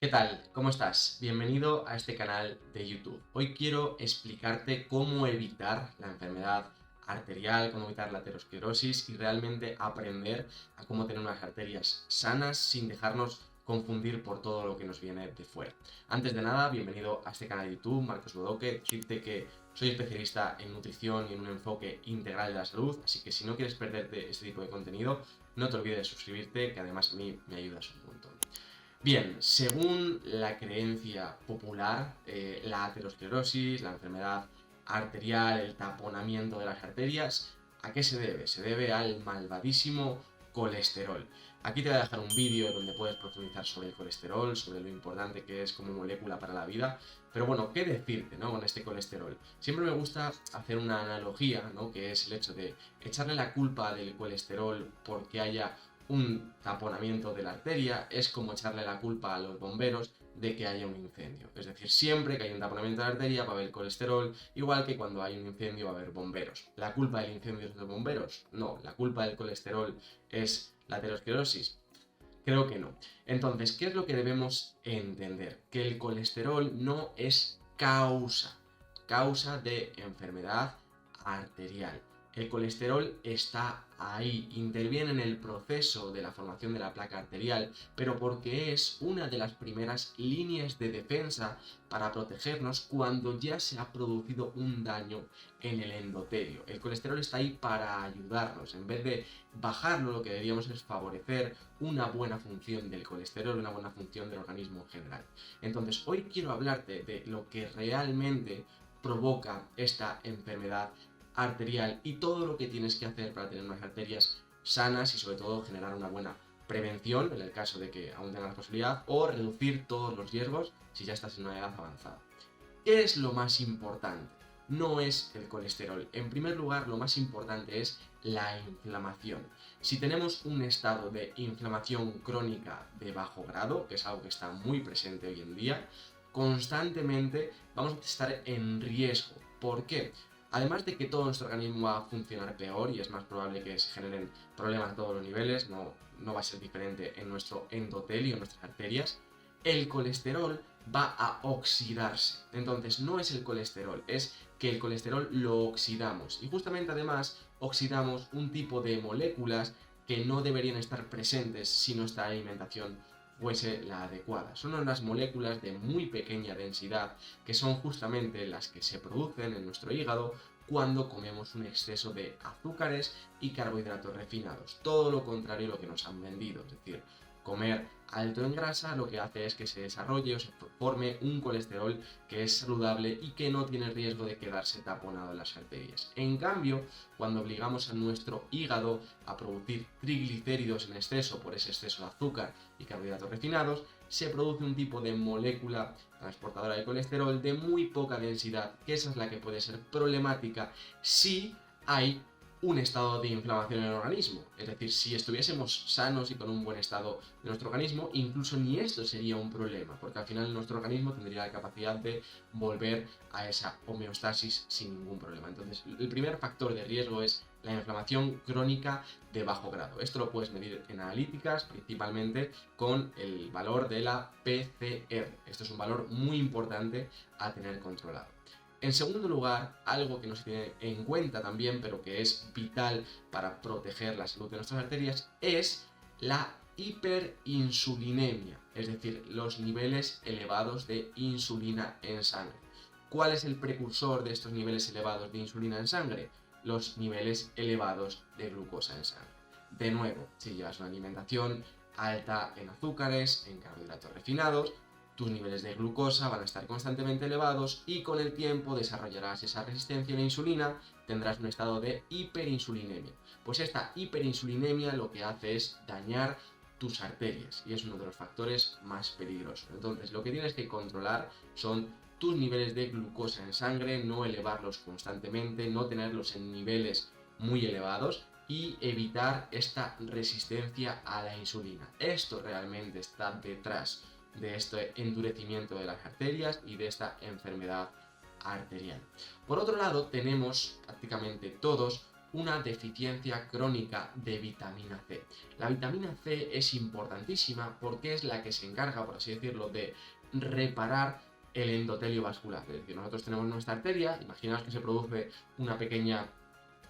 ¿Qué tal? ¿Cómo estás? Bienvenido a este canal de YouTube. Hoy quiero explicarte cómo evitar la enfermedad arterial, cómo evitar la aterosclerosis y realmente aprender a cómo tener unas arterias sanas sin dejarnos confundir por todo lo que nos viene de fuera. Antes de nada, bienvenido a este canal de YouTube, Marcos Bodoque. Decirte que soy especialista en nutrición y en un enfoque integral de la salud, así que si no quieres perderte este tipo de contenido, no te olvides de suscribirte, que además a mí me ayudas un montón. Bien, según la creencia popular, la aterosclerosis, la enfermedad arterial, el taponamiento de las arterias, ¿a qué se debe? Se debe al malvadísimo colesterol. Aquí te voy a dejar un vídeo donde puedes profundizar sobre el colesterol, sobre lo importante que es como molécula para la vida. Pero bueno, ¿qué decirte, ¿no? Con este colesterol? Siempre me gusta hacer una analogía, ¿no? Que es el hecho de echarle la culpa del colesterol porque haya un taponamiento de la arteria es como echarle la culpa a los bomberos de que haya un incendio. Es decir, siempre que hay un taponamiento de la arteria va a haber colesterol, igual que cuando hay un incendio va a haber bomberos. ¿La culpa del incendio es de los bomberos? No. ¿La culpa del colesterol es la aterosclerosis? Creo que no. Entonces, ¿qué es lo que debemos entender? Que el colesterol no es causa de enfermedad arterial. El colesterol está ahí, interviene en el proceso de la formación de la placa arterial, pero porque es una de las primeras líneas de defensa para protegernos cuando ya se ha producido un daño en el endotelio. El colesterol está ahí para ayudarnos. En vez de bajarlo, lo que deberíamos es favorecer una buena función del colesterol, una buena función del organismo en general. Entonces, hoy quiero hablarte de lo que realmente provoca esta enfermedad arterial y todo lo que tienes que hacer para tener unas arterias sanas y sobre todo generar una buena prevención en el caso de que aún tengas la posibilidad o reducir todos los riesgos si ya estás en una edad avanzada. ¿Qué es lo más importante? No es el colesterol. En primer lugar, lo más importante es la inflamación. Si tenemos un estado de inflamación crónica de bajo grado, que es algo que está muy presente hoy en día, constantemente vamos a estar en riesgo. ¿Por qué? Además de que todo nuestro organismo va a funcionar peor y es más probable que se generen problemas a todos los niveles, no va a ser diferente en nuestro endotelio, en nuestras arterias, el colesterol va a oxidarse. Entonces no es el colesterol, es que el colesterol lo oxidamos. Y justamente además oxidamos un tipo de moléculas que no deberían estar presentes si nuestra alimentación fuese la adecuada. Son unas moléculas de muy pequeña densidad que son justamente las que se producen en nuestro hígado cuando comemos un exceso de azúcares y carbohidratos refinados. Todo lo contrario a lo que nos han vendido. Es decir, comer alto en grasa lo que hace es que se desarrolle o se forme un colesterol que es saludable y que no tiene riesgo de quedarse taponado en las arterias. En cambio, cuando obligamos a nuestro hígado a producir triglicéridos en exceso por ese exceso de azúcar y carbohidratos refinados, se produce un tipo de molécula transportadora de colesterol de muy poca densidad, que esa es la que puede ser problemática si hay un estado de inflamación en el organismo. Es decir, si estuviésemos sanos y con un buen estado de nuestro organismo, incluso ni esto sería un problema, porque al final nuestro organismo tendría la capacidad de volver a esa homeostasis sin ningún problema. Entonces, el primer factor de riesgo es la inflamación crónica de bajo grado. Esto lo puedes medir en analíticas, principalmente con el valor de la PCR. Esto es un valor muy importante a tener controlado. En segundo lugar, algo que no se tiene en cuenta también, pero que es vital para proteger la salud de nuestras arterias, es la hiperinsulinemia, es decir, los niveles elevados de insulina en sangre. ¿Cuál es el precursor de estos niveles elevados de insulina en sangre? Los niveles elevados de glucosa en sangre. De nuevo, si llevas una alimentación alta en azúcares, en carbohidratos refinados, tus niveles de glucosa van a estar constantemente elevados y con el tiempo desarrollarás esa resistencia a la insulina, tendrás un estado de hiperinsulinemia. Pues esta hiperinsulinemia lo que hace es dañar tus arterias y es uno de los factores más peligrosos. Entonces, lo que tienes que controlar son tus niveles de glucosa en sangre, no elevarlos constantemente, no tenerlos en niveles muy elevados y evitar esta resistencia a la insulina. Esto realmente está detrás de este endurecimiento de las arterias y de esta enfermedad arterial. Por otro lado, tenemos prácticamente todos una deficiencia crónica de vitamina C. La vitamina C es importantísima porque es la que se encarga, por así decirlo, de reparar el endotelio vascular. Es decir, nosotros tenemos nuestra arteria, imaginaos que se produce una pequeña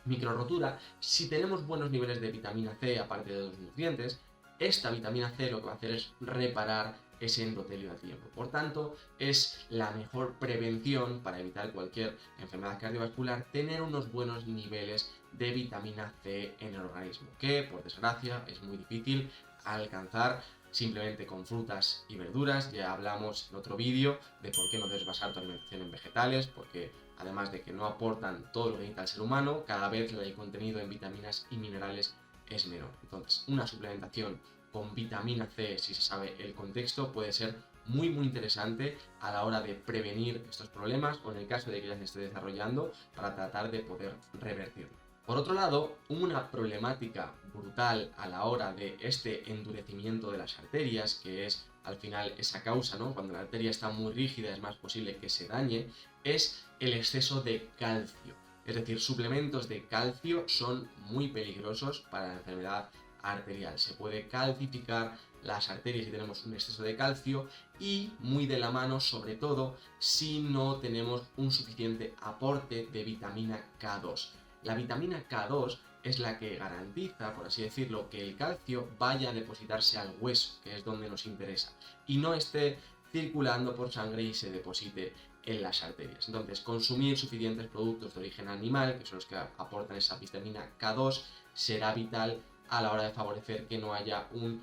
micro rotura. Si tenemos buenos niveles de vitamina C, aparte de los nutrientes, esta vitamina C lo que va a hacer es reparar ese endotelio a tiempo. Por tanto, es la mejor prevención para evitar cualquier enfermedad cardiovascular tener unos buenos niveles de vitamina C en el organismo, que por desgracia es muy difícil alcanzar simplemente con frutas y verduras. Ya hablamos en otro vídeo de por qué no debes basar tu alimentación en vegetales, porque además de que no aportan todo lo que necesita el ser humano, cada vez el contenido en vitaminas y minerales es menor. Entonces, una suplementación con vitamina C, si se sabe el contexto, puede ser muy interesante a la hora de prevenir estos problemas o en el caso de que ya se esté desarrollando para tratar de poder revertirlo. Por otro lado, una problemática brutal a la hora de este endurecimiento de las arterias, que es al final esa causa, ¿no? Cuando la arteria está muy rígida es más posible que se dañe, es el exceso de calcio. Es decir, suplementos de calcio son muy peligrosos para la enfermedad arterial. Se puede calcificar las arterias si tenemos un exceso de calcio y muy de la mano, sobre todo, si no tenemos un suficiente aporte de vitamina K2. La vitamina K2 es la que garantiza, por así decirlo, que el calcio vaya a depositarse al hueso, que es donde nos interesa, y no esté circulando por sangre y se deposite en las arterias. Entonces, consumir suficientes productos de origen animal, que son los que aportan esa vitamina K2, será vital a la hora de favorecer que no haya un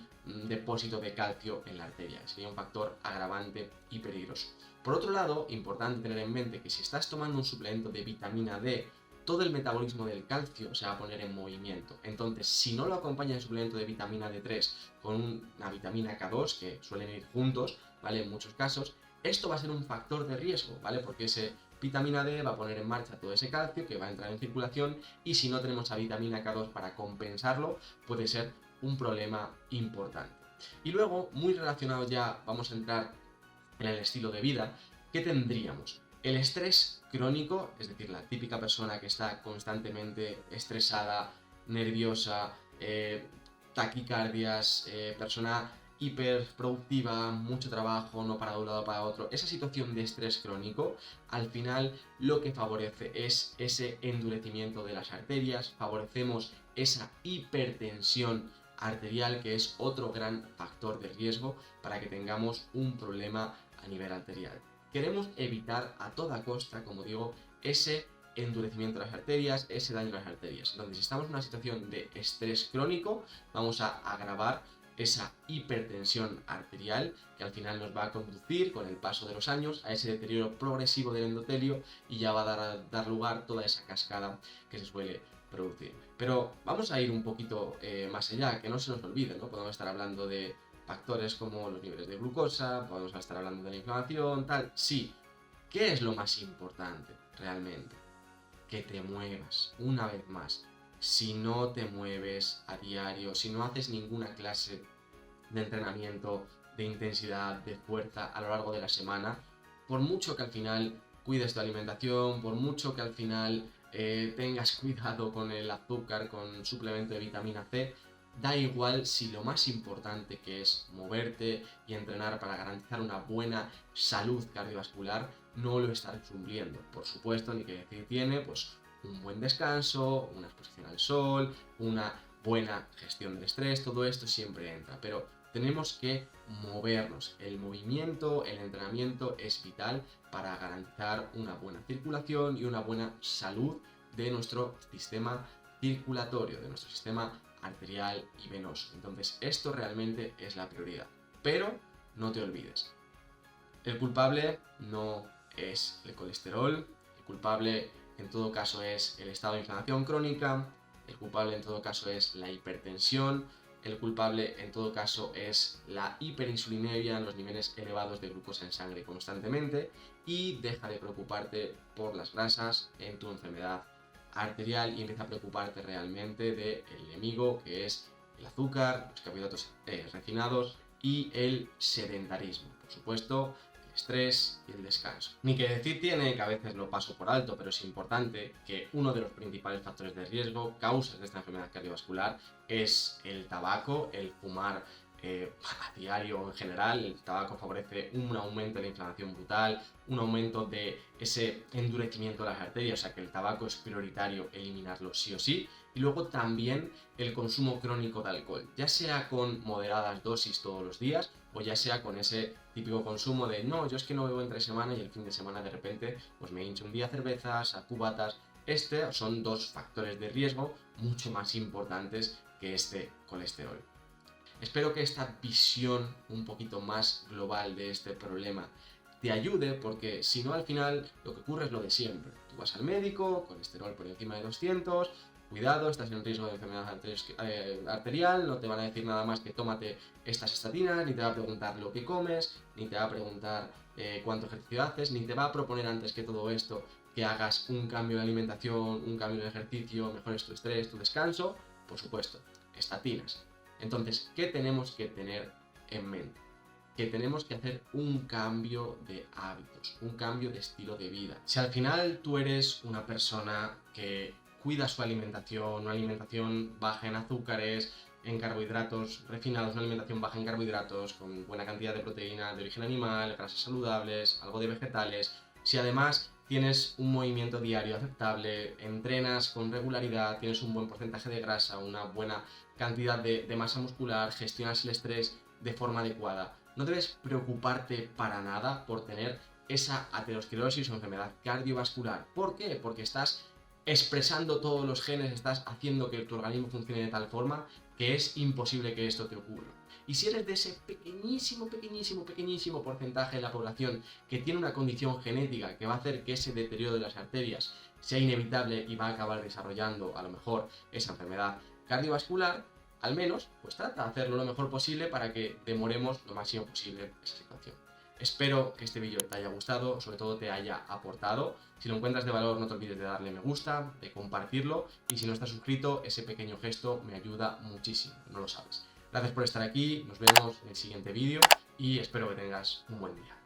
depósito de calcio en la arteria. Sería un factor agravante y peligroso. Por otro lado, importante tener en mente que si estás tomando un suplemento de vitamina D, todo el metabolismo del calcio se va a poner en movimiento. Entonces, si no lo acompaña el suplemento de vitamina D3 con una vitamina K2, que suelen ir juntos, ¿vale? En muchos casos, esto va a ser un factor de riesgo, ¿vale? Porque ese vitamina D va a poner en marcha todo ese calcio que va a entrar en circulación y si no tenemos a vitamina K2 para compensarlo, puede ser un problema importante. Y luego, muy relacionado ya, vamos a entrar en el estilo de vida, ¿qué tendríamos? El estrés crónico, es decir, la típica persona que está constantemente estresada, nerviosa, taquicardias, persona hiperproductiva, mucho trabajo, no para de un lado para otro. Esa situación de estrés crónico, al final lo que favorece es ese endurecimiento de las arterias, favorecemos esa hipertensión arterial, que es otro gran factor de riesgo para que tengamos un problema a nivel arterial. Queremos evitar a toda costa, como digo, ese endurecimiento de las arterias, ese daño a las arterias. Entonces, si estamos en una situación de estrés crónico, vamos a agravar esa hipertensión arterial que al final nos va a conducir con el paso de los años a ese deterioro progresivo del endotelio y ya va a dar lugar a toda esa cascada que se suele producir. Pero vamos a ir un poquito más allá, que no se nos olvide, ¿no? Podemos estar hablando de factores como los niveles de glucosa, podemos estar hablando de la inflamación, tal. Sí, ¿qué es lo más importante realmente? Que te muevas, una vez más. Si no te mueves a diario, si no haces ninguna clase de entrenamiento, de intensidad, de fuerza a lo largo de la semana, por mucho que al final cuides tu alimentación, por mucho que al final tengas cuidado con el azúcar, con suplemento de vitamina C, da igual si lo más importante que es moverte y entrenar para garantizar una buena salud cardiovascular no lo estás cumpliendo. Por supuesto, ni que decir tiene, pues un buen descanso, una exposición al sol, una buena gestión del estrés, todo esto siempre entra, pero tenemos que movernos. El movimiento, el entrenamiento es vital para garantizar una buena circulación y una buena salud de nuestro sistema circulatorio, de nuestro sistema arterial y venoso. Entonces, esto realmente es la prioridad. Pero no te olvides, el culpable no es el colesterol, el culpable en todo caso es el estado de inflamación crónica, el culpable en todo caso es la hipertensión, el culpable en todo caso es la hiperinsulinemia, los niveles elevados de glucosa en sangre constantemente, y deja de preocuparte por las grasas en tu enfermedad arterial y empieza a preocuparte realmente del enemigo, que es el azúcar, los carbohidratos refinados y el sedentarismo. Por supuesto, el estrés y el descanso. Ni que decir tiene, que a veces lo paso por alto, pero es importante, que uno de los principales factores de riesgo, causas de esta enfermedad cardiovascular, es el tabaco, el fumar a diario en general. El tabaco favorece un aumento de la inflamación brutal, un aumento de ese endurecimiento de las arterias, o sea que el tabaco es prioritario eliminarlo sí o sí. Y luego también el consumo crónico de alcohol, ya sea con moderadas dosis todos los días o ya sea con ese típico consumo de no, yo es que no bebo entre semana y el fin de semana de repente pues me hincho un día a cervezas, a cubatas. Son dos factores de riesgo mucho más importantes que este colesterol. Espero que esta visión un poquito más global de este problema te ayude, porque si no, al final lo que ocurre es lo de siempre. Tú vas al médico, colesterol por encima de 200, cuidado, estás en riesgo de enfermedad arterial, no te van a decir nada más que tómate estas estatinas, ni te va a preguntar lo que comes, ni te va a preguntar cuánto ejercicio haces, ni te va a proponer antes que todo esto que hagas un cambio de alimentación, un cambio de ejercicio, mejores tu estrés, tu descanso, por supuesto, estatinas. Entonces, ¿qué tenemos que tener en mente? Que tenemos que hacer un cambio de hábitos, un cambio de estilo de vida. Si al final tú eres una persona que cuida su alimentación, una alimentación baja en azúcares, en carbohidratos refinados, una alimentación baja en carbohidratos, con buena cantidad de proteína de origen animal, grasas saludables, algo de vegetales, si además tienes un movimiento diario aceptable, entrenas con regularidad, tienes un buen porcentaje de grasa, una buena cantidad de masa muscular, gestionas el estrés de forma adecuada, no debes preocuparte para nada por tener esa aterosclerosis o enfermedad cardiovascular. ¿Por qué? Porque estás expresando todos los genes, estás haciendo que tu organismo funcione de tal forma que es imposible que esto te ocurra. Y si eres de ese pequeñísimo porcentaje de la población que tiene una condición genética que va a hacer que ese deterioro de las arterias sea inevitable y va a acabar desarrollando a lo mejor esa enfermedad cardiovascular, al menos pues trata de hacerlo lo mejor posible para que demoremos lo máximo posible esa situación. Espero que este vídeo te haya gustado, sobre todo te haya aportado. Si lo encuentras de valor, no te olvides de darle me gusta, de compartirlo, y si no estás suscrito, ese pequeño gesto me ayuda muchísimo, no lo sabes. Gracias por estar aquí, nos vemos en el siguiente vídeo y espero que tengas un buen día.